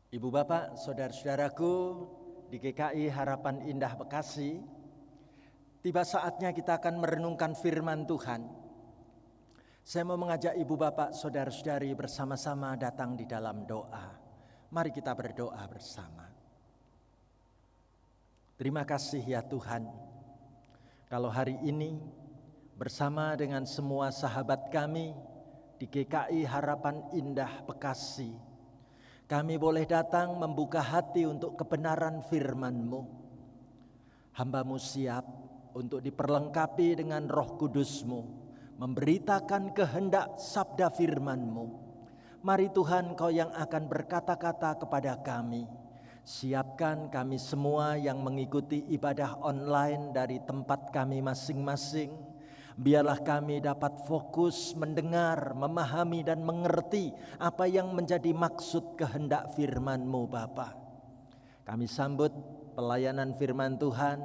Ibu bapak, saudara-saudaraku di GKI Harapan Indah Bekasi, tiba saatnya kita akan merenungkan firman Tuhan. Saya mau mengajak ibu bapak, saudara-saudari bersama-sama datang di dalam doa. Mari kita berdoa bersama. Terima kasih ya Tuhan, kalau hari ini bersama dengan semua sahabat kami di GKI Harapan Indah Bekasi, kami boleh datang membuka hati untuk kebenaran firman-Mu. Hamba-Mu siap untuk diperlengkapi dengan Roh Kudus-Mu, memberitakan kehendak sabda firman-Mu. Mari Tuhan, Kau yang akan berkata-kata kepada kami. Siapkan kami semua yang mengikuti ibadah online dari tempat kami masing-masing. Biarlah kami dapat fokus mendengar, memahami dan mengerti apa yang menjadi maksud kehendak firman-Mu Bapa. Kami sambut pelayanan firman Tuhan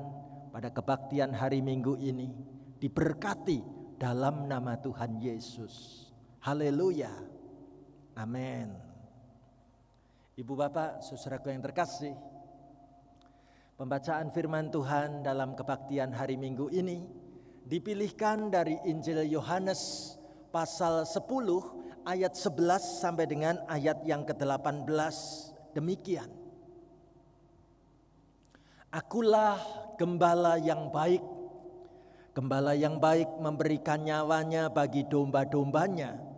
pada kebaktian hari Minggu ini. Diberkati dalam nama Tuhan Yesus. Haleluya. Amin. Ibu bapak, saudaraku yang terkasih, pembacaan firman Tuhan dalam kebaktian hari Minggu ini dipilihkan dari Injil Yohanes pasal 10 ayat 11 sampai dengan ayat yang ke-18. Demikian. Akulah gembala yang baik. Gembala yang baik memberikan nyawanya bagi domba-dombanya.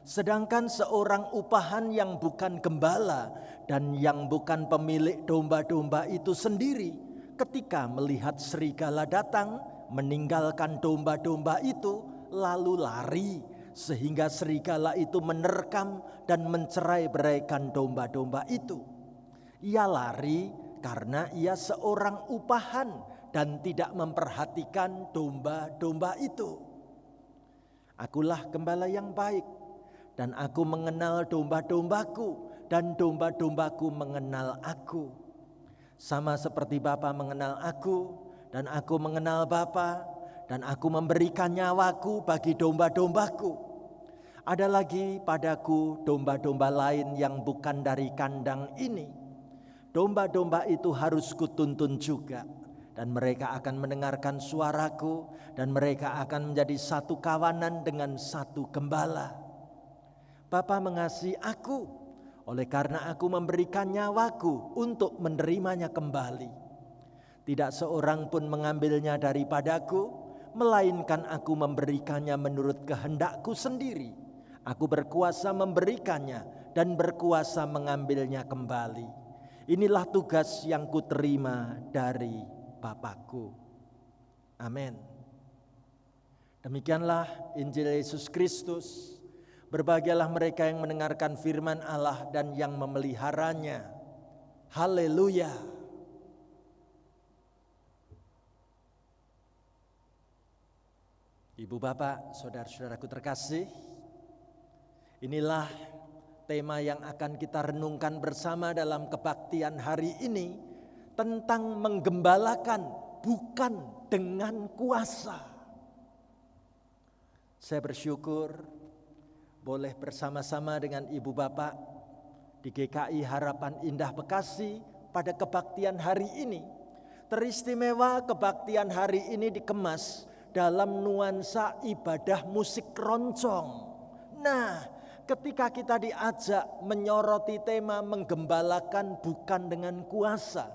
Sedangkan seorang upahan yang bukan gembala dan yang bukan pemilik domba-domba itu sendiri, ketika melihat serigala datang, meninggalkan domba-domba itu lalu lari, sehingga serigala itu menerkam dan mencerai-beraikan domba-domba itu. Ia lari karena ia seorang upahan dan tidak memperhatikan domba-domba itu. Akulah gembala yang baik, dan aku mengenal domba-dombaku, dan domba-dombaku mengenal aku. Sama seperti Bapa mengenal aku, dan aku mengenal Bapa, dan aku memberikan nyawaku bagi domba-dombaku. Ada lagi padaku domba-domba lain yang bukan dari kandang ini. Domba-domba itu harus kutuntun juga, dan mereka akan mendengarkan suaraku, dan mereka akan menjadi satu kawanan dengan satu gembala. Bapa mengasihi aku, oleh karena aku memberikan nyawaku untuk menerimanya kembali. Tidak seorang pun mengambilnya daripadaku, melainkan aku memberikannya menurut kehendakku sendiri. Aku berkuasa memberikannya dan berkuasa mengambilnya kembali. Inilah tugas yang kuterima dari Bapakku. Amin. Demikianlah Injil Yesus Kristus. Berbahagialah mereka yang mendengarkan firman Allah dan yang memeliharanya. Haleluya. Ibu bapak, saudara-saudaraku terkasih, inilah tema yang akan kita renungkan bersama dalam kebaktian hari ini, tentang menggembalakan bukan dengan kuasa. Saya bersyukur boleh bersama-sama dengan ibu bapak di GKI Harapan Indah Bekasi pada kebaktian hari ini. Teristimewa kebaktian hari ini dikemas dalam nuansa ibadah musik keroncong. Nah, ketika kita diajak menyoroti tema menggembalakan bukan dengan kuasa,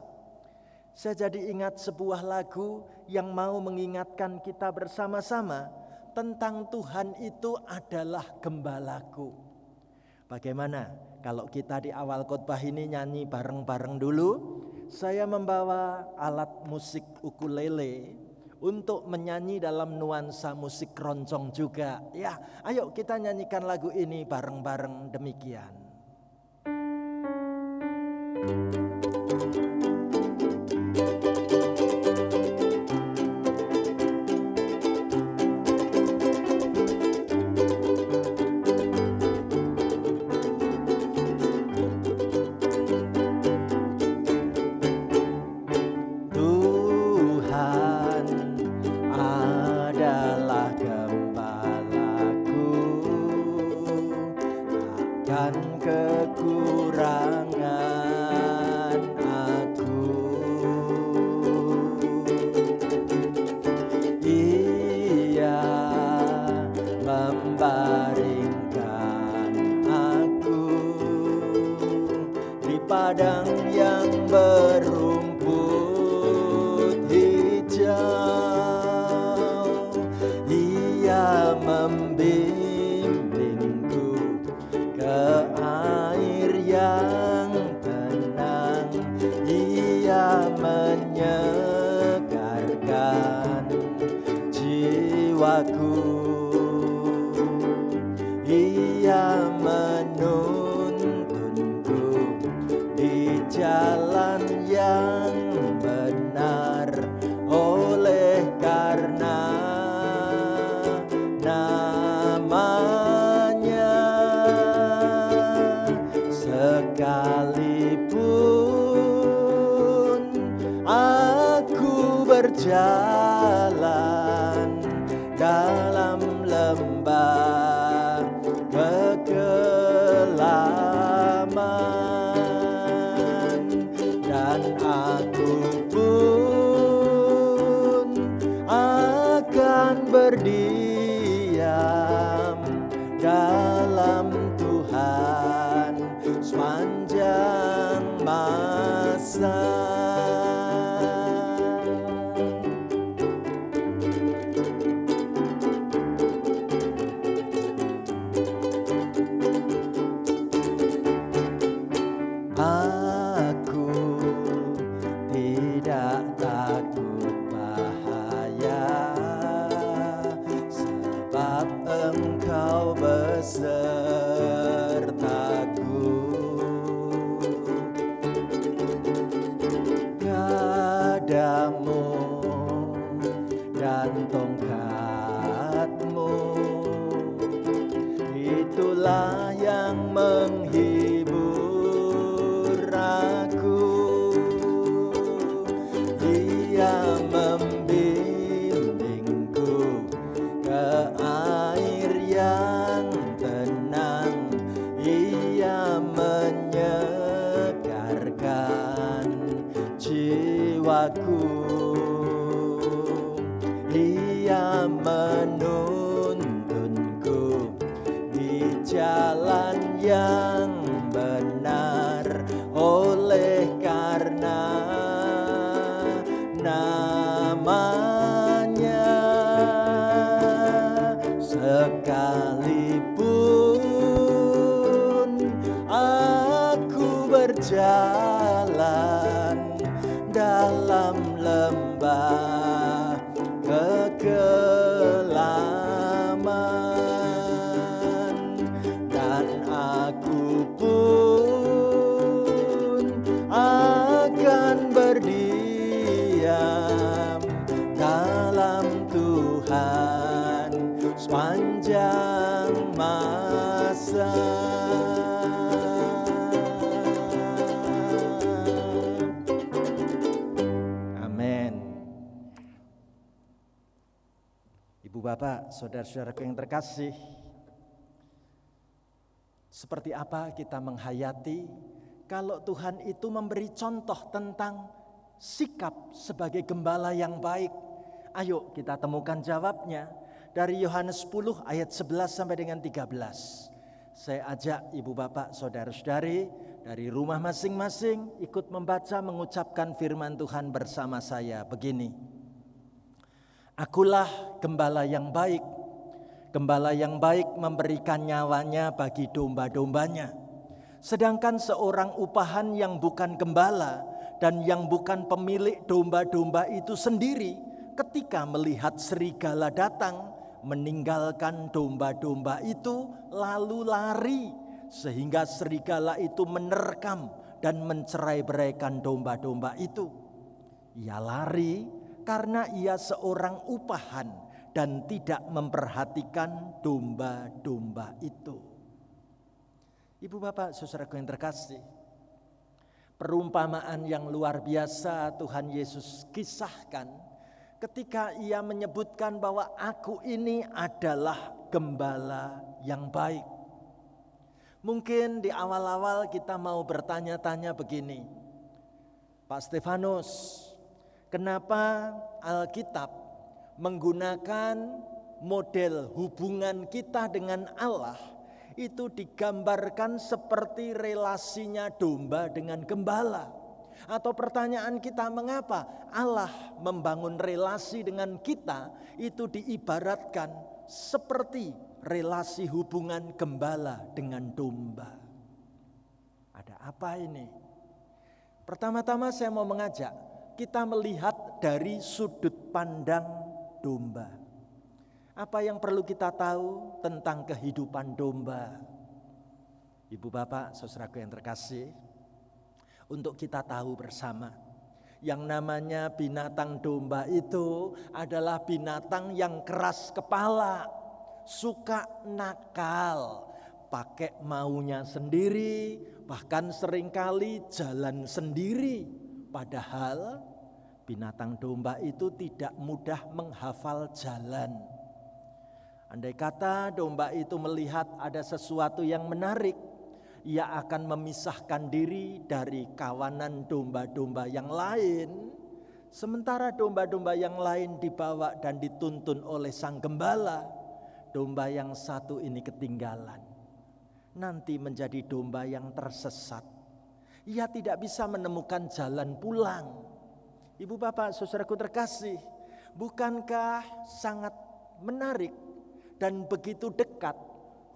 saya jadi ingat sebuah lagu yang mau mengingatkan kita bersama-sama tentang Tuhan itu adalah gembalaku. Bagaimana kalau kita di awal khotbah ini nyanyi bareng-bareng dulu? Saya membawa alat musik ukulele untuk menyanyi dalam nuansa musik keroncong juga. Ya, ayo kita nyanyikan lagu ini bareng-bareng demikian. Gembalaku, takkan kekurangan aku. Ia membaringkan aku di padang yang berumput hijau. Ia membimbingku ke air yang tenang. Ia menyegarkan jiwaku. Ia menuntunku di jalan yang benar, oleh karena namanya. Sekalipun aku berjalan dalam lembah kekelaman, dan aku pun akan berdiam dalam Tuhan sepanjang masa. Aku tidak takut bahaya, sebab Engkau besertaku. Gadamu dan tongkatmu, itulah yang menghibur aku. Ia membimbingku ke air yang tenang. Ia menyegarkan jiwaku. Ia menuntunku di jalan yang benar, oleh karena namanya. Sekalipun aku berjalan dalam lembah kekelaman, dan aku pun akan berdiam dalam Tuhan sepanjang masa. Amin. Ibu bapak, saudara-saudaraku yang terkasih, seperti apa kita menghayati kalau Tuhan itu memberi contoh tentang sikap sebagai gembala yang baik? Ayo kita temukan jawabnya dari Yohanes 10 ayat 11 sampai dengan 13. Saya ajak ibu bapak, saudara-saudari dari rumah masing-masing ikut membaca, mengucapkan firman Tuhan bersama saya begini. Akulah gembala yang baik. Gembala yang baik memberikan nyawanya bagi domba-dombanya. Sedangkan seorang upahan yang bukan gembala dan yang bukan pemilik domba-domba itu sendiri, ketika melihat serigala datang, meninggalkan domba-domba itu lalu lari, sehingga serigala itu menerkam dan mencerai-beraikan domba-domba itu. Ia lari karena ia seorang upahan dan tidak memperhatikan domba-domba itu. Ibu bapak, saudaraku yang terkasih, perumpamaan yang luar biasa Tuhan Yesus kisahkan ketika ia menyebutkan bahwa aku ini adalah gembala yang baik. Mungkin di awal-awal kita mau bertanya-tanya begini, Pak Stefanus, kenapa Alkitab menggunakan model hubungan kita dengan Allah itu digambarkan seperti relasinya domba dengan gembala? Atau pertanyaan kita, mengapa Allah membangun relasi dengan kita itu diibaratkan seperti relasi hubungan gembala dengan domba? Ada apa ini? Pertama-tama saya mau mengajak kita melihat dari sudut pandang domba. Apa yang perlu kita tahu tentang kehidupan domba? Ibu bapak, saudaraku yang terkasih, untuk kita tahu bersama, yang namanya binatang domba itu adalah binatang yang keras kepala, suka nakal, pakai maunya sendiri, bahkan seringkali jalan sendiri. Padahal binatang domba itu tidak mudah menghafal jalan. Andai kata domba itu melihat ada sesuatu yang menarik, ia akan memisahkan diri dari kawanan domba-domba yang lain. Sementara domba-domba yang lain dibawa dan dituntun oleh sang gembala, domba yang satu ini ketinggalan. Nanti menjadi domba yang tersesat. Ia tidak bisa menemukan jalan pulang. Ibu bapak, saudaraku terkasih, bukankah sangat menarik dan begitu dekat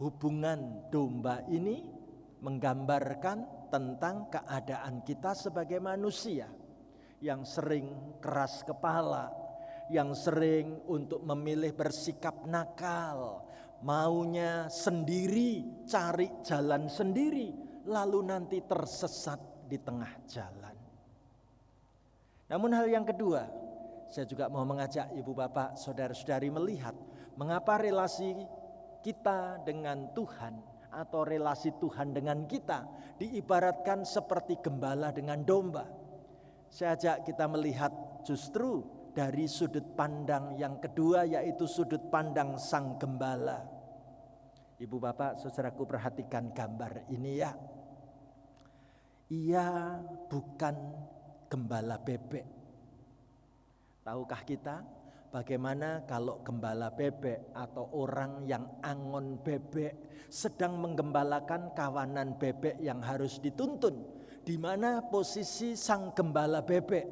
hubungan domba ini menggambarkan tentang keadaan kita sebagai manusia yang sering keras kepala, yang sering untuk memilih bersikap nakal, maunya sendiri, cari jalan sendiri, lalu nanti tersesat di tengah jalan. Namun hal yang kedua, saya juga mau mengajak ibu bapak, saudara-saudari melihat mengapa relasi kita dengan Tuhan atau relasi Tuhan dengan kita diibaratkan seperti gembala dengan domba. Saya ajak kita melihat justru dari sudut pandang yang kedua, yaitu sudut pandang sang gembala. Ibu bapak, saudaraku, perhatikan gambar ini ya. Ia bukan gembala bebek. Tahukah kita bagaimana kalau gembala bebek atau orang yang angon bebek sedang menggembalakan kawanan bebek yang harus dituntun? Di mana posisi sang gembala bebek?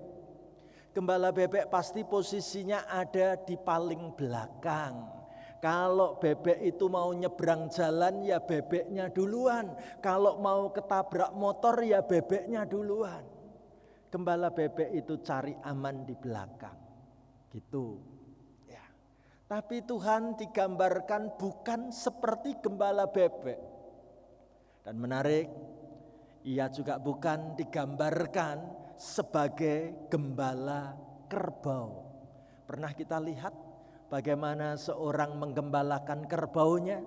Gembala bebek pasti posisinya ada di paling belakang. Kalau bebek itu mau nyebrang jalan, ya bebeknya duluan. Kalau mau ketabrak motor, ya bebeknya duluan. Gembala bebek itu cari aman di belakang. Gitu. Ya. Tapi Tuhan digambarkan bukan seperti gembala bebek. Dan menarik, ia juga bukan digambarkan sebagai gembala kerbau. Pernah kita lihat bagaimana seorang menggembalakan kerbaunya?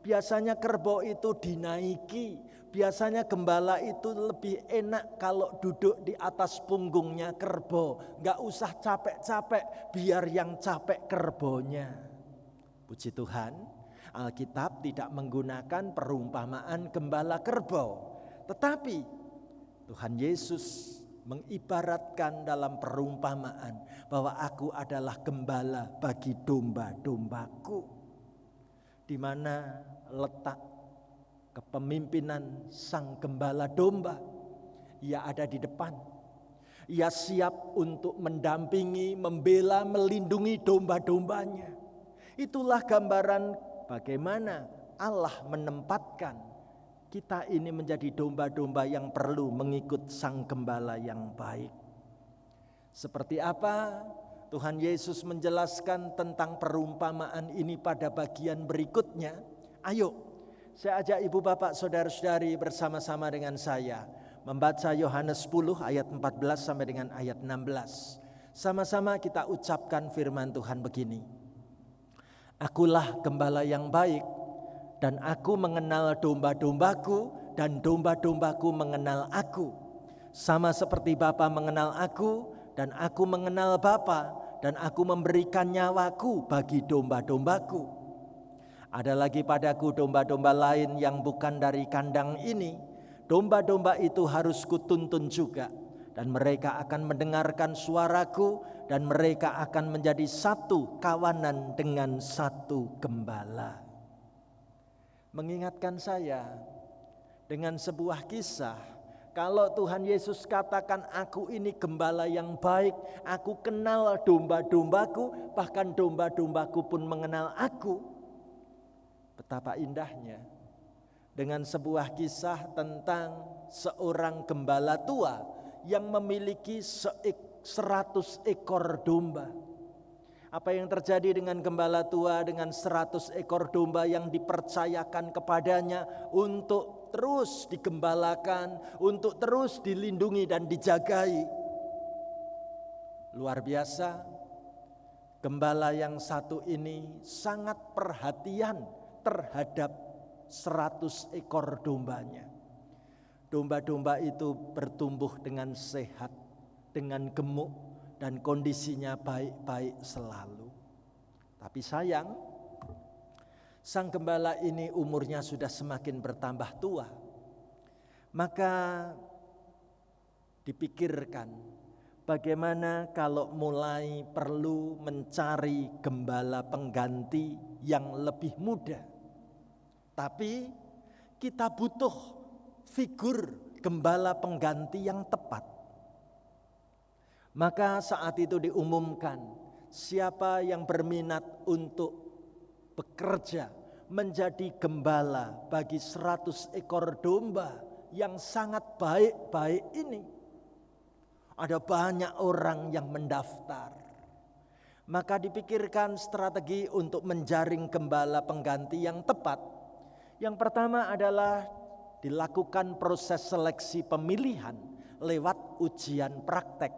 Biasanya kerbau itu dinaiki. Biasanya gembala itu lebih enak kalau duduk di atas punggungnya kerbau. Gak usah capek-capek, biar yang capek kerbaunya. Puji Tuhan, Alkitab tidak menggunakan perumpamaan gembala kerbau. Tetapi Tuhan Yesus mengibaratkan dalam perumpamaan bahwa aku adalah gembala bagi domba-dombaku. Di mana letak kepemimpinan sang gembala domba? Ia ada di depan. Ia siap untuk mendampingi, membela, melindungi domba-dombanya. Itulah gambaran bagaimana Allah menempatkan kita ini menjadi domba-domba yang perlu mengikut sang gembala yang baik. Seperti apa Tuhan Yesus menjelaskan tentang perumpamaan ini pada bagian berikutnya? Ayo, saya ajak ibu bapak saudara-saudari bersama-sama dengan saya membaca Yohanes 10 ayat 14 sampai dengan ayat 16. Sama-sama kita ucapkan firman Tuhan begini. Akulah gembala yang baik, dan aku mengenal domba-dombaku, dan domba-dombaku mengenal aku. Sama seperti Bapa mengenal aku, dan aku mengenal Bapa, dan aku memberikan nyawaku bagi domba-dombaku. Ada lagi padaku domba-domba lain yang bukan dari kandang ini. Domba-domba itu harus kutuntun juga. Dan mereka akan mendengarkan suaraku. Dan mereka akan menjadi satu kawanan dengan satu gembala. Mengingatkan saya dengan sebuah kisah. Kalau Tuhan Yesus katakan aku ini gembala yang baik, aku kenal domba-dombaku, bahkan domba-dombaku pun mengenal aku. Betapa indahnya dengan sebuah kisah tentang seorang gembala tua yang memiliki 100 ekor domba. Apa yang terjadi dengan gembala tua dengan 100 ekor domba yang dipercayakan kepadanya untuk terus digembalakan, untuk terus dilindungi dan dijagai. Luar biasa, gembala yang satu ini sangat perhatian terhadap 100 ekor dombanya. Domba-domba itu bertumbuh dengan sehat, dengan gemuk, dan kondisinya baik-baik selalu. Tapi sayang, sang gembala ini umurnya sudah semakin bertambah tua. Maka dipikirkan bagaimana kalau mulai perlu mencari gembala pengganti yang lebih muda. Tapi kita butuh figur gembala pengganti yang tepat. Maka saat itu diumumkan siapa yang berminat untuk bekerja menjadi gembala bagi 100 ekor domba yang sangat baik-baik ini. Ada banyak orang yang mendaftar. Maka dipikirkan strategi untuk menjaring gembala pengganti yang tepat. Yang pertama adalah dilakukan proses seleksi pemilihan lewat ujian praktek.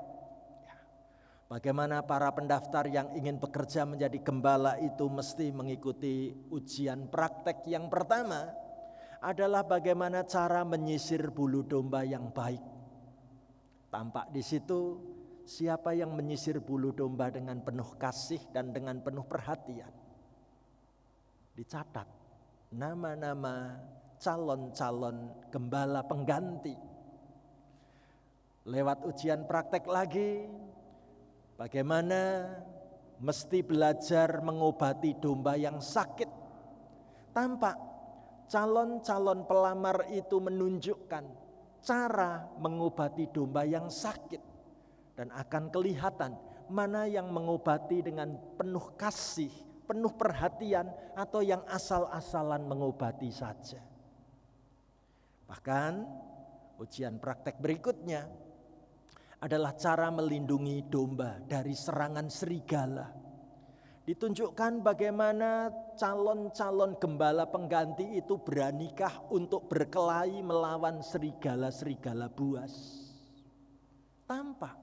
Bagaimana para pendaftar yang ingin bekerja menjadi gembala itu mesti mengikuti ujian praktek. Yang pertama adalah bagaimana cara menyisir bulu domba yang baik. Tampak di situ siapa yang menyisir bulu domba dengan penuh kasih dan dengan penuh perhatian. Dicatat nama-nama calon-calon gembala pengganti. Lewat ujian praktek lagi, bagaimana mesti belajar mengobati domba yang sakit. Tampak calon-calon pelamar itu menunjukkan cara mengobati domba yang sakit. Dan akan kelihatan mana yang mengobati dengan penuh kasih, penuh perhatian, atau yang asal-asalan mengobati saja. Bahkan ujian praktek berikutnya adalah cara melindungi domba dari serangan serigala. Ditunjukkan bagaimana calon-calon gembala pengganti itu beranikah untuk berkelahi melawan serigala-serigala buas. Tampak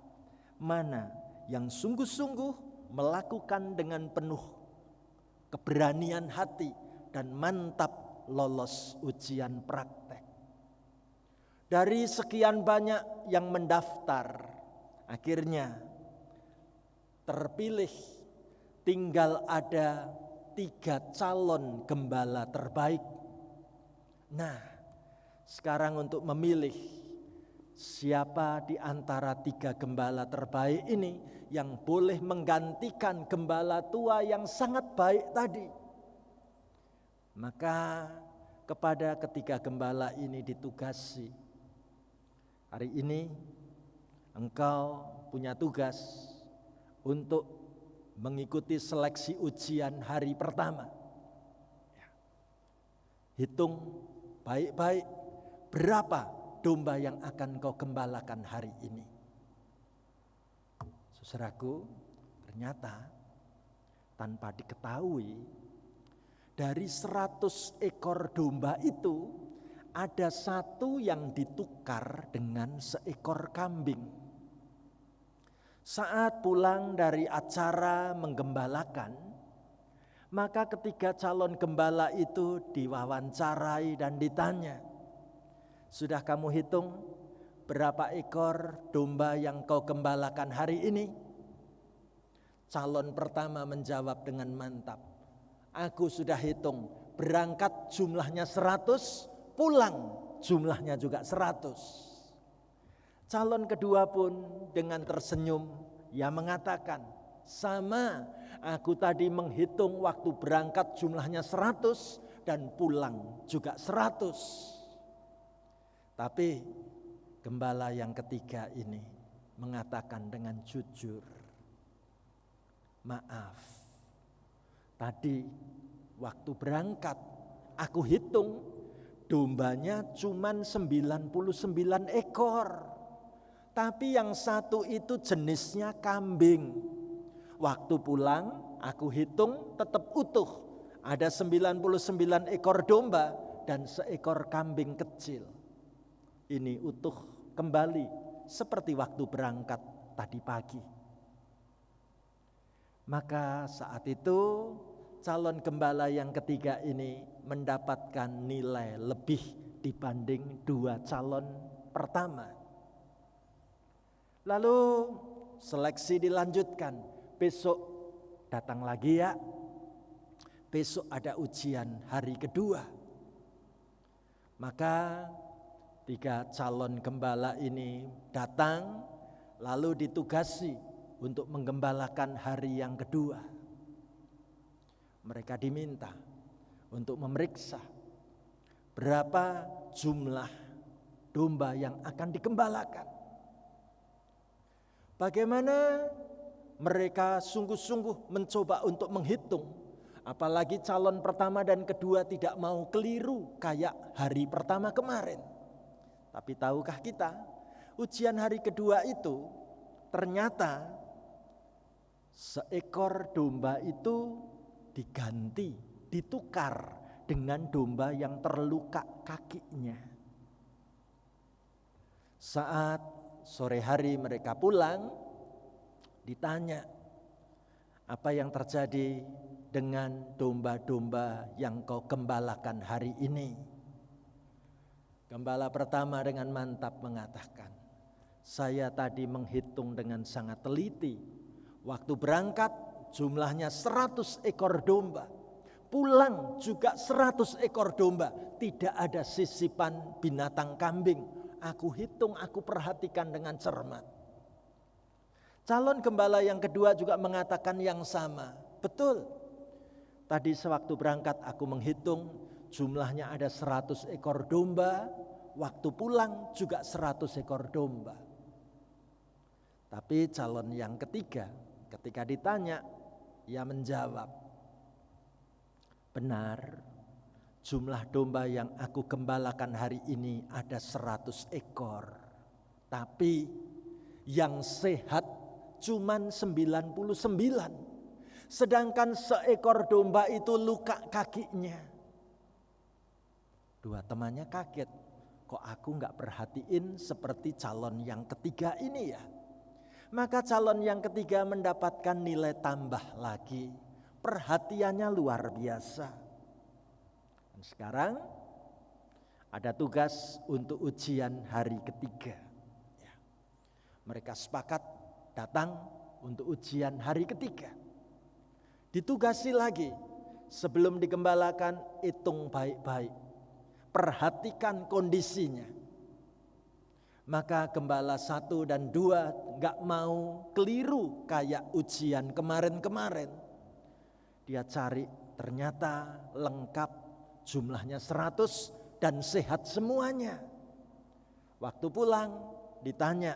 mana yang sungguh-sungguh melakukan dengan penuh keberanian hati dan mantap lolos ujian praktek. Dari sekian banyak yang mendaftar, akhirnya terpilih tinggal ada 3 calon gembala terbaik. Nah, sekarang untuk memilih siapa di antara 3 gembala terbaik ini yang boleh menggantikan gembala tua yang sangat baik tadi. Maka kepada ketiga gembala ini ditugasi, hari ini engkau punya tugas untuk mengikuti seleksi ujian hari pertama. Hitung baik-baik berapa domba yang akan kau gembalakan hari ini. Saudaraku, ternyata tanpa diketahui dari 100 ekor domba itu ada 1 yang ditukar dengan seekor kambing. Saat pulang dari acara menggembalakan, maka ketiga calon gembala itu diwawancarai dan ditanya, "Sudah kamu hitung berapa ekor domba yang kau gembalakan hari ini?" Calon pertama menjawab dengan mantap, Aku sudah hitung, berangkat jumlahnya 100, pulang jumlahnya juga 100. Calon kedua pun dengan tersenyum, ia mengatakan, sama, aku tadi menghitung waktu berangkat jumlahnya 100 dan pulang juga 100. Tapi gembala yang ketiga ini mengatakan dengan jujur, maaf, tadi waktu berangkat aku hitung dombanya cuma 99 ekor. Tapi yang satu itu jenisnya kambing. Waktu pulang aku hitung tetap utuh. Ada 99 ekor domba dan seekor kambing kecil. Ini utuh kembali seperti waktu berangkat tadi pagi. Maka saat itu calon gembala yang ketiga ini mendapatkan nilai lebih dibanding dua calon pertama. Lalu seleksi dilanjutkan, besok datang lagi ya, besok ada ujian hari kedua. Maka 3 calon gembala ini datang lalu ditugasi untuk menggembalakan hari yang kedua. Mereka diminta untuk memeriksa berapa jumlah domba yang akan digembalakan. Bagaimana mereka sungguh-sungguh mencoba untuk menghitung. Apalagi calon pertama dan kedua tidak mau keliru kayak hari pertama kemarin. Tapi tahukah kita, ujian hari kedua itu ternyata seekor domba itu diganti, ditukar dengan domba yang terluka kakinya. Saat sore hari mereka pulang, ditanya, apa yang terjadi dengan domba-domba yang kau gembalakan hari ini? Gembala pertama dengan mantap mengatakan, saya tadi menghitung dengan sangat teliti. Waktu berangkat jumlahnya 100 ekor domba. Pulang juga 100 ekor domba. Tidak ada sisipan binatang kambing. Aku hitung, aku perhatikan dengan cermat. Calon gembala yang kedua juga mengatakan yang sama. Betul. Tadi sewaktu berangkat aku menghitung jumlahnya ada 100 ekor domba. Waktu pulang juga 100 ekor domba. Tapi calon yang ketiga ketika ditanya, ia menjawab, benar, jumlah domba yang aku gembalakan hari ini ada 100 ekor. Tapi yang sehat cuman 99. Sedangkan seekor domba itu luka kakinya. Dua temannya kaget. Kok aku gak perhatiin seperti calon yang ketiga ini ya? Maka calon yang ketiga mendapatkan nilai tambah lagi. Perhatiannya luar biasa. Dan sekarang ada tugas untuk ujian hari ketiga. Ya. Mereka sepakat datang untuk ujian hari ketiga. Ditugasi lagi, sebelum digembalakan hitung baik-baik. Perhatikan kondisinya. Maka gembala 1 dan 2 gak mau keliru kayak ujian kemarin-kemarin. Dia cari, ternyata lengkap, jumlahnya 100 dan sehat semuanya. Waktu pulang ditanya,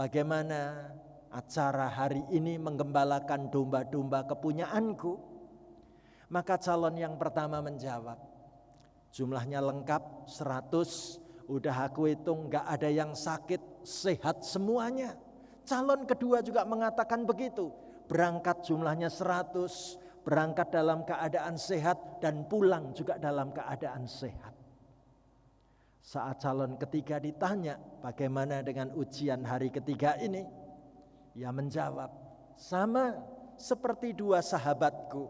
bagaimana acara hari ini menggembalakan domba-domba kepunyaanku? Maka calon yang pertama menjawab, jumlahnya lengkap 100, udah aku hitung gak ada yang sakit, sehat semuanya. Calon kedua juga mengatakan begitu. Berangkat jumlahnya 100, berangkat dalam keadaan sehat dan pulang juga dalam keadaan sehat. Saat calon ketiga ditanya bagaimana dengan ujian hari ketiga ini, ia menjawab, sama seperti dua sahabatku.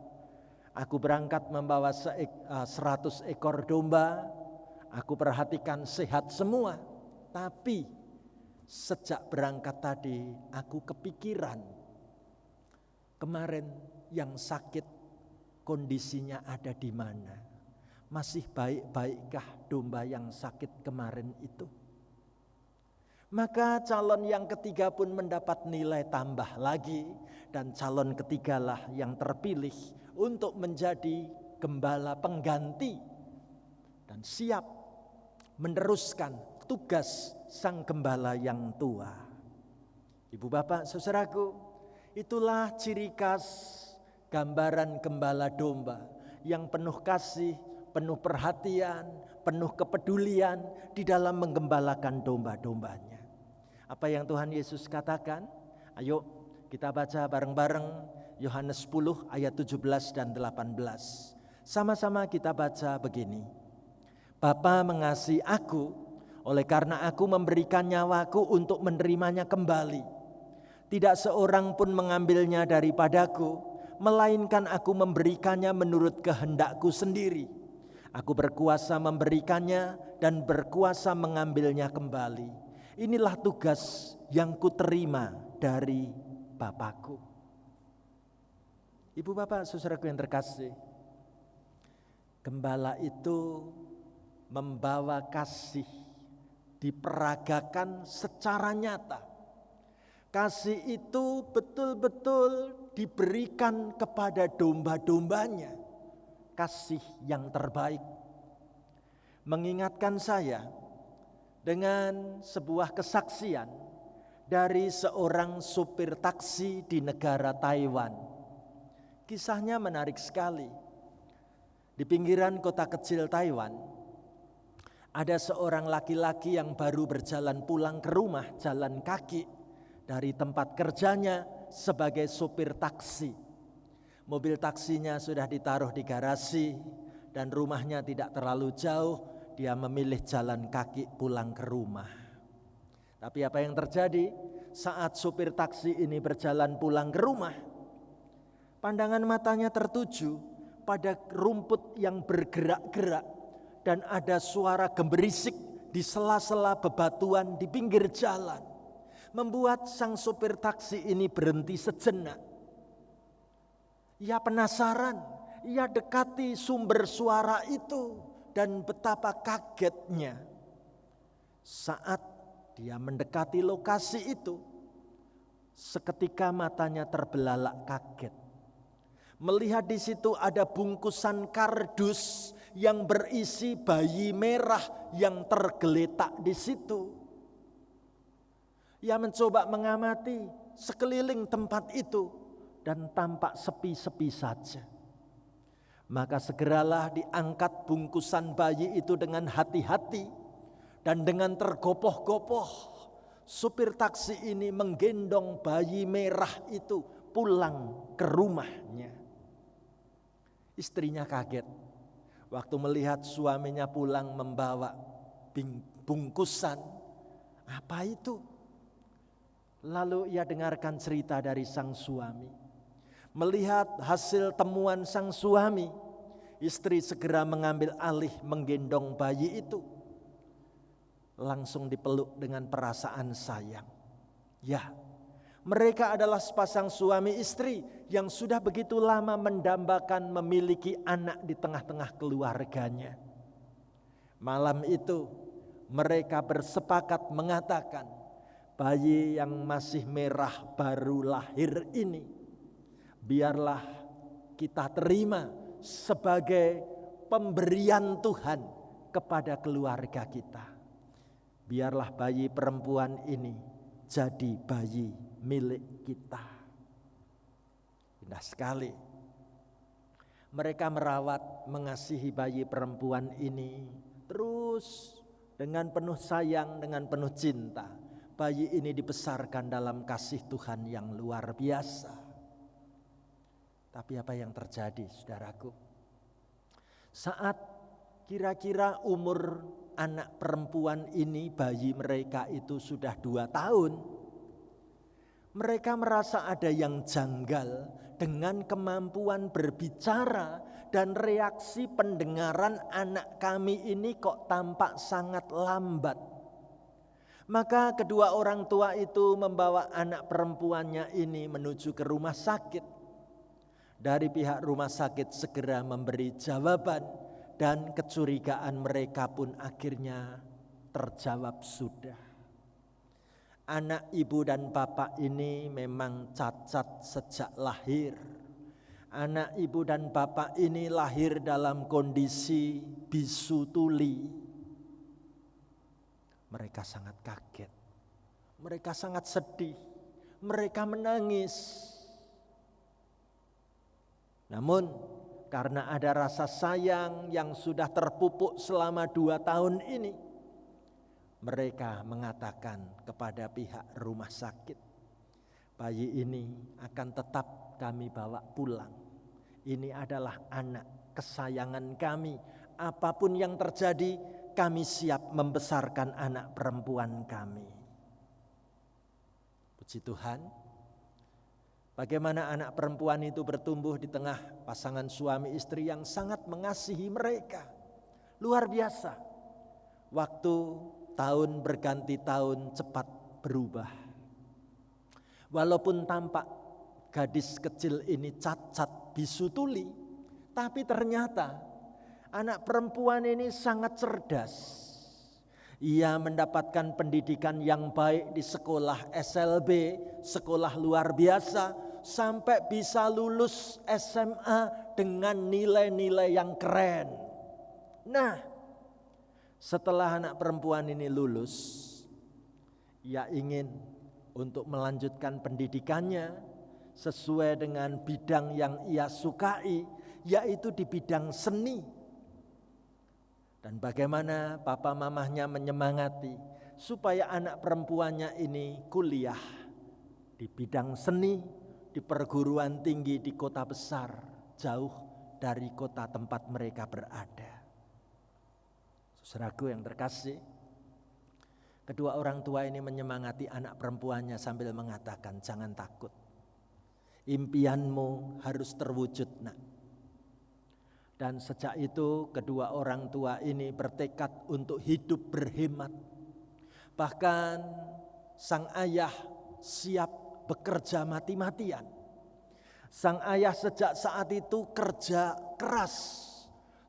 Aku berangkat membawa 100 ekor domba, aku perhatikan sehat semua. Tapi sejak berangkat tadi aku kepikiran, kemarin yang sakit kondisinya ada di mana? Masih baik-baikkah domba yang sakit kemarin itu? Maka calon yang ketiga pun mendapat nilai tambah lagi, dan calon ketigalah yang terpilih untuk menjadi gembala pengganti dan siap meneruskan tugas sang gembala yang tua. Ibu bapak saudaraku, itulah ciri khas gambaran gembala domba yang penuh kasih, penuh perhatian, penuh kepedulian di dalam menggembalakan domba-dombanya. Apa yang Tuhan Yesus katakan? Ayo kita baca bareng-bareng Yohanes 10 ayat 17 dan 18. Sama-sama kita baca begini. Bapa mengasihi aku, oleh karena aku memberikan nyawaku untuk menerimanya kembali. Tidak seorang pun mengambilnya daripadaku, melainkan aku memberikannya menurut kehendakku sendiri. Aku berkuasa memberikannya dan berkuasa mengambilnya kembali. Inilah tugas yang kuterima dari Bapakku. Ibu bapak saudaraku yang terkasih, gembala itu membawa kasih, diperagakan secara nyata. Kasih itu betul-betul diberikan kepada domba-dombanya. Kasih yang terbaik. Mengingatkan saya dengan sebuah kesaksian dari seorang supir taksi di negara Taiwan. Kisahnya menarik sekali. Di pinggiran kota kecil Taiwan, ada seorang laki-laki yang baru berjalan pulang ke rumah jalan kaki dari tempat kerjanya sebagai supir taksi. Mobil taksinya sudah ditaruh di garasi dan rumahnya tidak terlalu jauh. Dia memilih jalan kaki pulang ke rumah. Tapi apa yang terjadi saat supir taksi ini berjalan pulang ke rumah? Pandangan matanya tertuju pada rumput yang bergerak-gerak dan ada suara gemerisik di sela-sela bebatuan di pinggir jalan. Membuat sang supir taksi ini berhenti sejenak. Ia penasaran, ia dekati sumber suara itu. Dan betapa kagetnya saat dia mendekati lokasi itu, seketika matanya terbelalak kaget. Melihat di situ ada bungkusan kardus yang berisi bayi merah yang tergeletak di situ. Ia mencoba mengamati sekeliling tempat itu dan tampak sepi-sepi saja. Maka segeralah diangkat bungkusan bayi itu dengan hati-hati dan dengan tergopoh-gopoh. Supir taksi ini menggendong bayi merah itu pulang ke rumahnya. Istrinya kaget waktu melihat suaminya pulang membawa bungkusan. Apa itu? Lalu ia dengarkan cerita dari sang suami. Melihat hasil temuan sang suami, istri segera mengambil alih menggendong bayi itu. Langsung dipeluk dengan perasaan sayang. Ya, mereka adalah sepasang suami istri yang sudah begitu lama mendambakan memiliki anak di tengah-tengah keluarganya. Malam itu mereka bersepakat mengatakan, bayi yang masih merah baru lahir ini biarlah kita terima sebagai pemberian Tuhan kepada keluarga kita. Biarlah bayi perempuan ini jadi bayi milik kita. Indah sekali. Mereka merawat, mengasihi bayi perempuan ini terus dengan penuh sayang, dengan penuh cinta. Bayi ini dibesarkan dalam kasih Tuhan yang luar biasa. Tapi apa yang terjadi, saudaraku? Saat kira-kira umur anak perempuan ini, bayi mereka itu sudah 2 tahun. Mereka merasa ada yang janggal dengan kemampuan berbicara dan reaksi pendengaran anak kami ini kok tampak sangat lambat. Maka kedua orang tua itu membawa anak perempuannya ini menuju ke rumah sakit. dari pihak rumah sakit segera memberi jawaban dan kecurigaan mereka pun akhirnya terjawab sudah. Anak ibu dan bapak ini memang cacat sejak lahir. Anak ibu dan bapak ini lahir dalam kondisi bisu tuli. Mereka sangat kaget. Mereka sangat sedih. Mereka menangis. Namun karena ada rasa sayang yang sudah terpupuk selama 2 tahun ini, mereka mengatakan kepada pihak rumah sakit, bayi ini akan tetap kami bawa pulang. Ini adalah anak kesayangan kami. Apapun yang terjadi, kami siap membesarkan anak perempuan kami. Puji Tuhan. Bagaimana anak perempuan itu bertumbuh di tengah pasangan suami istri yang sangat mengasihi mereka. Luar biasa. Waktu tahun berganti tahun cepat berubah. Walaupun tampak gadis kecil ini cacat bisu tuli, tapi ternyata anak perempuan ini sangat cerdas. Ia mendapatkan pendidikan yang baik di sekolah SLB, sekolah luar biasa, sampai bisa lulus SMA dengan nilai-nilai yang keren. Nah, setelah anak perempuan ini lulus, ia ingin untuk melanjutkan pendidikannya sesuai dengan bidang yang ia sukai, yaitu di bidang seni. Dan bagaimana papa mamahnya menyemangati supaya anak perempuannya ini kuliah di bidang seni, di perguruan tinggi di kota besar, jauh dari kota tempat mereka berada. Saudaraku yang terkasih, kedua orang tua ini menyemangati anak perempuannya sambil mengatakan, jangan takut. Impianmu harus terwujud, nak. Dan sejak itu kedua orang tua ini bertekad untuk hidup berhemat. Bahkan sang ayah siap bekerja mati-matian. Sang ayah sejak saat itu kerja keras.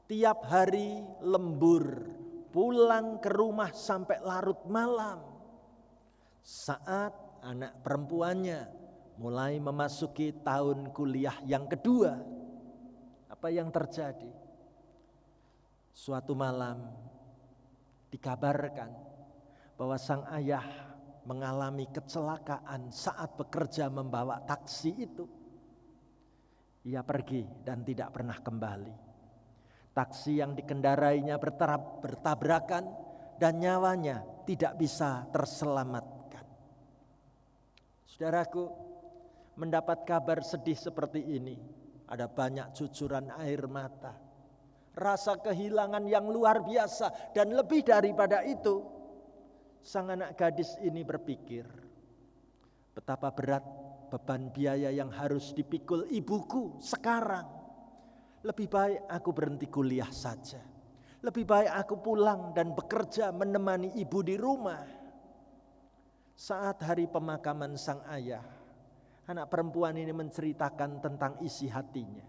Tiap hari lembur, pulang ke rumah sampai larut malam. Saat anak perempuannya mulai memasuki tahun kuliah yang kedua, apa yang terjadi? Suatu malam dikabarkan bahwa sang ayah mengalami kecelakaan saat bekerja membawa taksi itu. Ia pergi dan tidak pernah kembali. Taksi yang dikendarainya bertabrakan dan nyawanya tidak bisa terselamatkan. Saudaraku, mendapat kabar sedih seperti ini, ada banyak cucuran air mata. Rasa kehilangan yang luar biasa, dan lebih daripada itu, sang anak gadis ini berpikir, betapa berat beban biaya yang harus dipikul ibuku sekarang. Lebih baik aku berhenti kuliah saja. Lebih baik aku pulang dan bekerja menemani ibu di rumah. Saat hari pemakaman sang ayah, anak perempuan ini menceritakan tentang isi hatinya.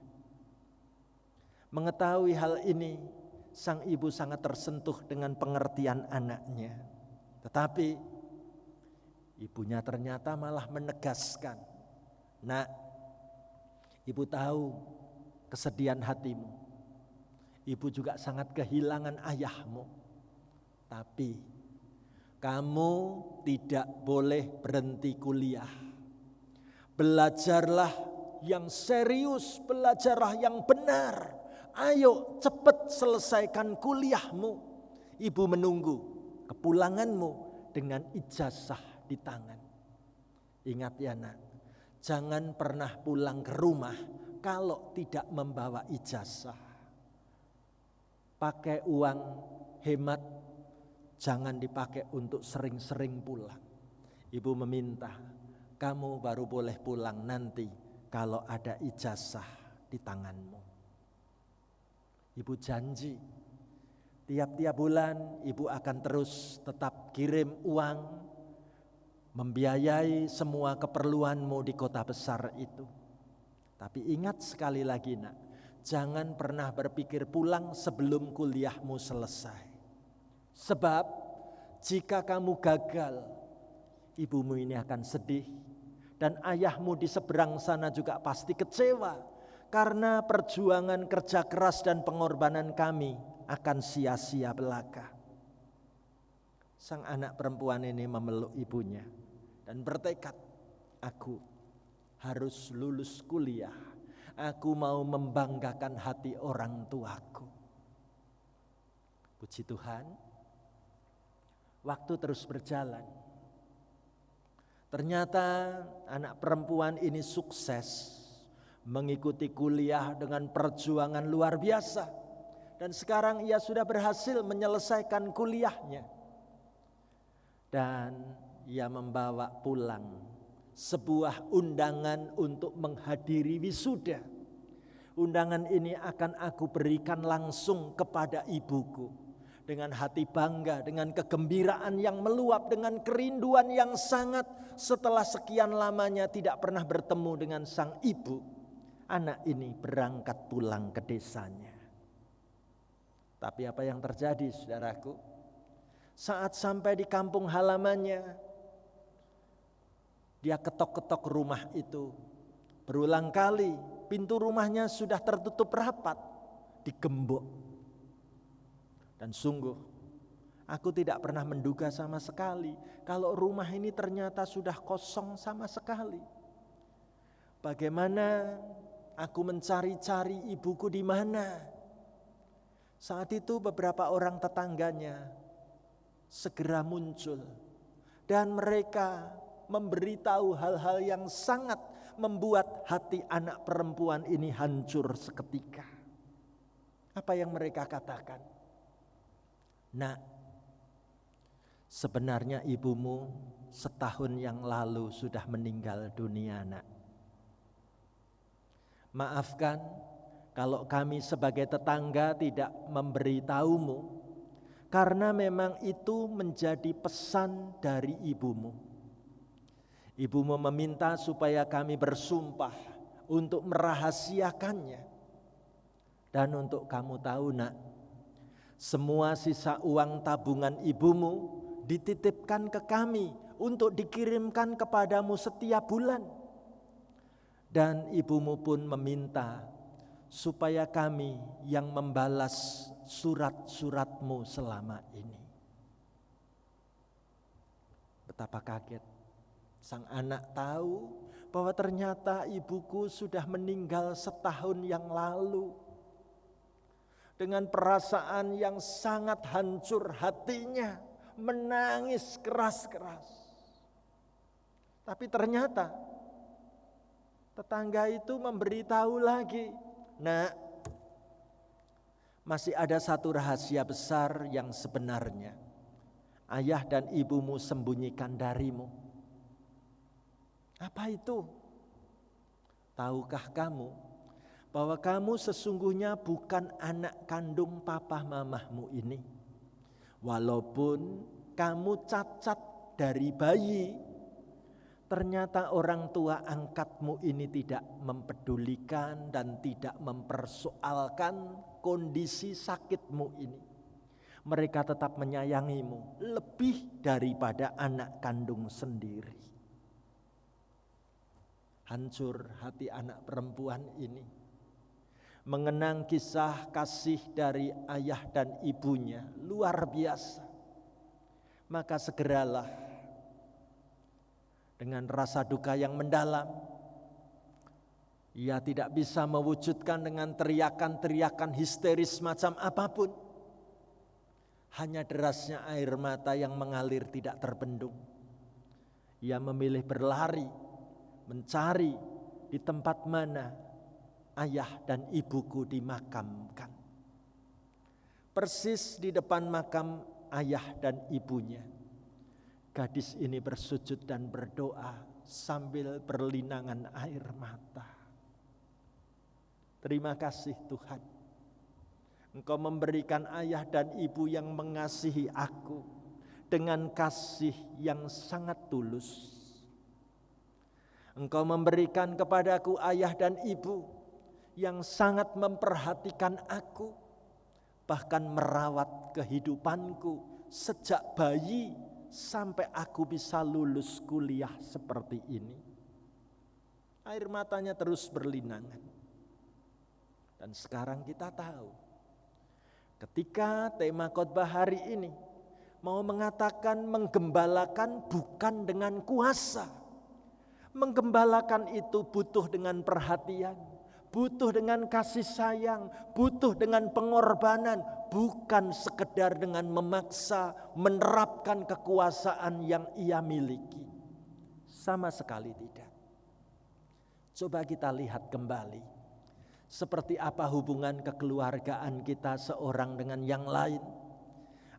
Mengetahui hal ini, sang ibu sangat tersentuh dengan pengertian anaknya. Tetapi ibunya ternyata malah menegaskan, nak, ibu tahu kesedihan hatimu. Ibu juga sangat kehilangan ayahmu. Tapi kamu tidak boleh berhenti kuliah. Belajarlah yang serius, belajarlah yang benar. Ayo cepat selesaikan kuliahmu. Ibu menunggu kepulanganmu dengan ijazah di tangan. Ingat ya nak, jangan pernah pulang ke rumah kalau tidak membawa ijazah. Pakai uang hemat, jangan dipakai untuk sering-sering pulang. Ibu meminta, kamu baru boleh pulang nanti kalau ada ijazah di tanganmu. Ibu janji, tiap-tiap bulan ibu akan terus tetap kirim uang, membiayai semua keperluanmu di kota besar itu. Tapi ingat sekali lagi nak, jangan pernah berpikir pulang sebelum kuliahmu selesai. Sebab jika kamu gagal, ibumu ini akan sedih. Dan ayahmu di seberang sana juga pasti kecewa. Karena perjuangan kerja keras dan pengorbanan kami akan sia-sia belaka. Sang anak perempuan ini memeluk ibunya dan bertekad, aku harus lulus kuliah. Aku mau membanggakan hati orang tuaku. Puji Tuhan, waktu terus berjalan. Ternyata anak perempuan ini sukses mengikuti kuliah dengan perjuangan luar biasa. Dan sekarang ia sudah berhasil menyelesaikan kuliahnya. Dan ia membawa pulang sebuah undangan untuk menghadiri wisuda. Undangan ini akan aku berikan langsung kepada ibuku. Dengan hati bangga, dengan kegembiraan yang meluap, dengan kerinduan yang sangat setelah sekian lamanya tidak pernah bertemu dengan sang ibu. Anak ini berangkat pulang ke desanya. Tapi apa yang terjadi saudaraku? Saat sampai di kampung halamannya, dia ketok-ketok rumah itu. Berulang kali pintu rumahnya sudah tertutup rapat, digembok. Dan sungguh aku tidak pernah menduga sama sekali kalau rumah ini ternyata sudah kosong sama sekali. Bagaimana aku mencari-cari ibuku di mana? Saat itu beberapa orang tetangganya segera muncul dan mereka memberitahu hal-hal yang sangat membuat hati anak perempuan ini hancur seketika. Apa yang mereka katakan? Nak, sebenarnya ibumu setahun yang lalu sudah meninggal dunia, nak. Maafkan kalau kami sebagai tetangga tidak memberitahumu, karena memang itu menjadi pesan dari ibumu. Ibumu meminta supaya kami bersumpah untuk merahasiakannya. Dan untuk kamu tahu nak, semua sisa uang tabungan ibumu dititipkan ke kami untuk dikirimkan kepadamu setiap bulan. Dan ibumu pun meminta supaya kami yang membalas surat-suratmu selama ini. Betapa kaget sang anak tahu bahwa ternyata ibuku sudah meninggal setahun yang lalu. Dengan perasaan yang sangat hancur hatinya, menangis keras-keras. Tapi ternyata tetangga itu memberitahu lagi, nak, masih ada satu rahasia besar yang sebenarnya ayah dan ibumu sembunyikan darimu. Apa itu? Tahukah kamu bahwa kamu sesungguhnya bukan anak kandung papa mamahmu ini? Walaupun kamu cacat dari bayi, ternyata orang tua angkatmu ini tidak mempedulikan dan tidak mempersoalkan kondisi sakitmu ini. Mereka tetap menyayangimu lebih daripada anak kandung sendiri. Hancur hati anak perempuan ini mengenang kisah kasih dari ayah dan ibunya, luar biasa. Maka segeralah dengan rasa duka yang mendalam, ia tidak bisa mewujudkan dengan teriakan-teriakan histeris macam apapun. Hanya derasnya air mata yang mengalir tidak terbendung. Ia memilih berlari, mencari di tempat mana ayah dan ibuku dimakamkan. Persis di depan makam ayah dan ibunya, gadis ini bersujud dan berdoa sambil berlinangan air mata. Terima kasih Tuhan, Engkau memberikan ayah dan ibu yang mengasihi aku dengan kasih yang sangat tulus. Engkau memberikan kepadaku ayah dan ibu yang sangat memperhatikan aku, bahkan merawat kehidupanku sejak bayi sampai aku bisa lulus kuliah seperti ini. Air matanya terus berlinangan. Dan sekarang kita tahu, ketika tema khotbah hari ini mau mengatakan menggembalakan bukan dengan kuasa. Menggembalakan itu butuh dengan perhatian, butuh dengan kasih sayang, butuh dengan pengorbanan, bukan sekedar dengan memaksa menerapkan kekuasaan yang ia miliki. Sama sekali tidak. Coba kita lihat kembali, seperti apa hubungan kekeluargaan kita seorang dengan yang lain.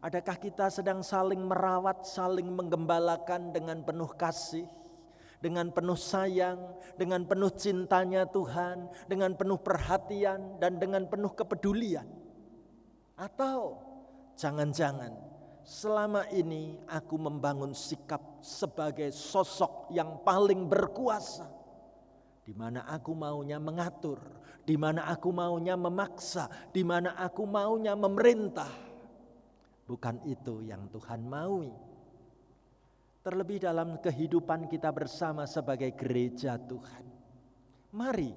Adakah kita sedang saling merawat, saling menggembalakan dengan penuh kasih, dengan penuh sayang, dengan penuh cintanya Tuhan, dengan penuh perhatian dan dengan penuh kepedulian? Atau jangan-jangan selama ini aku membangun sikap sebagai sosok yang paling berkuasa, di mana aku maunya mengatur, di mana aku maunya memaksa, di mana aku maunya memerintah. Bukan itu yang Tuhan maui. Terlebih dalam kehidupan kita bersama sebagai gereja Tuhan. Mari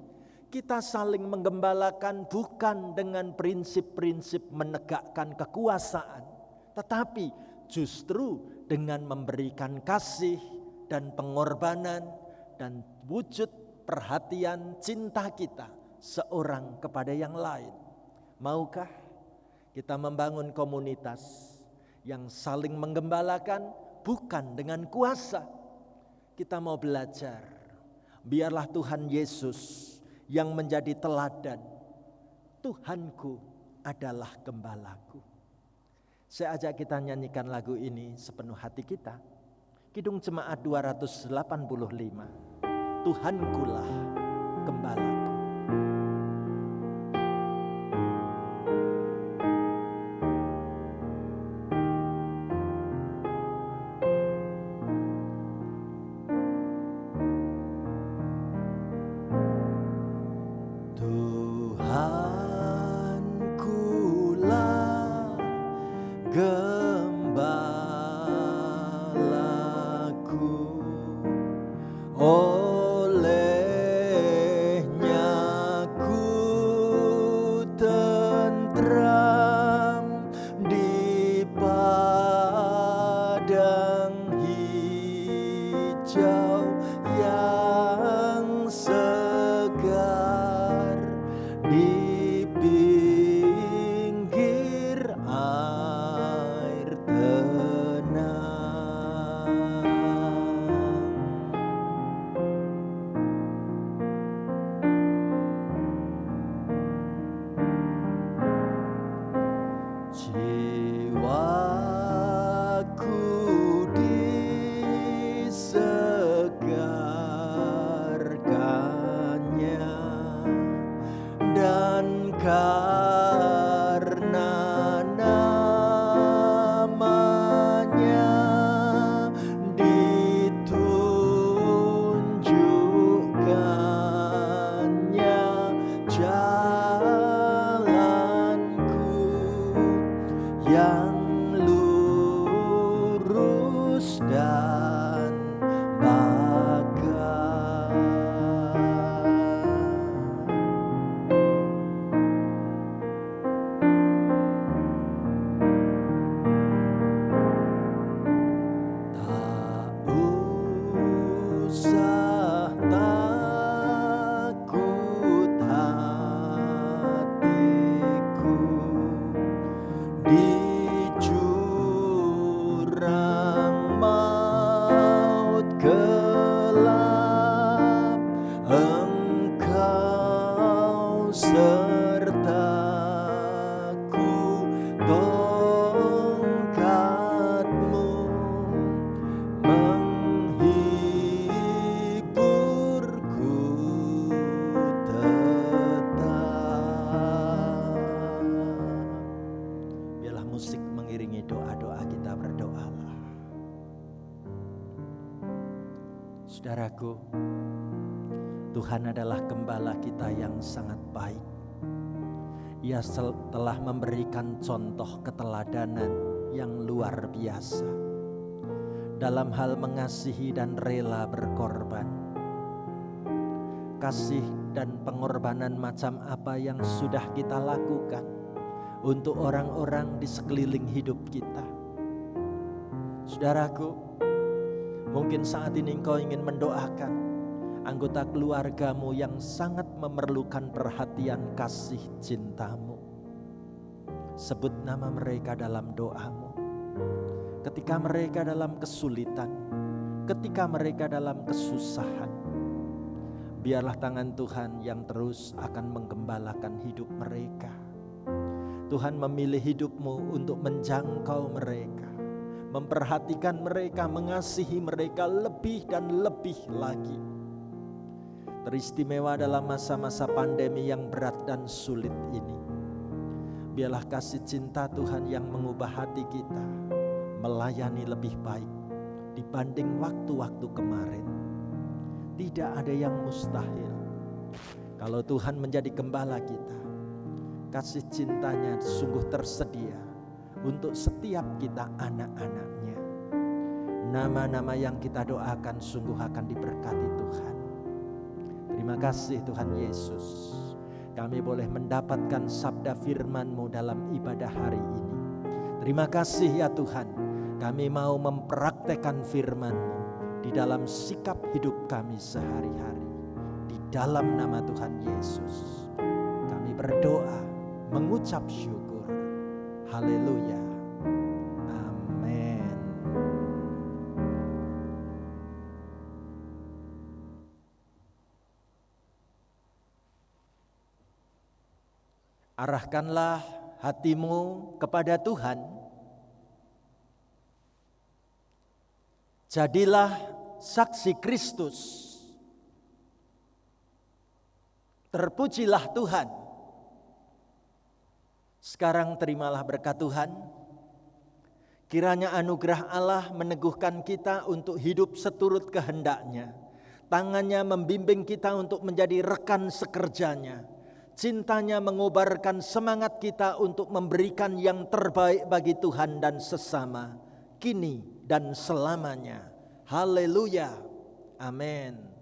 kita saling menggembalakan bukan dengan prinsip-prinsip menegakkan kekuasaan, tetapi justru dengan memberikan kasih dan pengorbanan dan wujud perhatian cinta kita seorang kepada yang lain. Maukah kita membangun komunitas yang saling menggembalakan bukan dengan kuasa? Kita mau belajar. Biarlah Tuhan Yesus yang menjadi teladan. Tuhanku adalah gembalaku. Saya ajak kita nyanyikan lagu ini sepenuh hati kita. Kidung Jemaat 285. Tuhankulah gembalaku. Saudaraku, Tuhan adalah gembala kita yang sangat baik. Ia telah memberikan contoh keteladanan yang luar biasa dalam hal mengasihi dan rela berkorban. Kasih dan pengorbanan macam apa yang sudah kita lakukan untuk orang-orang di sekeliling hidup kita. Saudaraku, mungkin saat ini engkau ingin mendoakan anggota keluargamu yang sangat memerlukan perhatian kasih cintamu. Sebut nama mereka dalam doamu. Ketika mereka dalam kesulitan, ketika mereka dalam kesusahan, biarlah tangan Tuhan yang terus akan menggembalakan hidup mereka. Tuhan memilih hidupmu untuk menjangkau mereka, memperhatikan mereka, mengasihi mereka lebih dan lebih lagi. Teristimewa dalam masa-masa pandemi yang berat dan sulit ini, biarlah kasih cinta Tuhan yang mengubah hati kita melayani lebih baik dibanding waktu-waktu kemarin. Tidak ada yang mustahil. Kalau Tuhan menjadi gembala kita, kasih cintanya sungguh tersedia untuk setiap kita anak-anaknya. Nama-nama yang kita doakan sungguh akan diberkati Tuhan. Terima kasih Tuhan Yesus. Kami boleh mendapatkan sabda firman-Mu dalam ibadah hari ini. Terima kasih ya Tuhan. Kami mau mempraktekkan firman-Mu di dalam sikap hidup kami sehari-hari. Di dalam nama Tuhan Yesus kami berdoa, mengucap syukur. Haleluya. Amin. Arahkanlah hatimu kepada Tuhan. Jadilah saksi Kristus. Terpujilah Tuhan. Sekarang terimalah berkat Tuhan. Kiranya anugerah Allah meneguhkan kita untuk hidup seturut kehendak-Nya. Tangannya membimbing kita untuk menjadi rekan sekerjanya. Cintanya mengobarkan semangat kita untuk memberikan yang terbaik bagi Tuhan dan sesama, kini dan selamanya. Haleluya. Amin.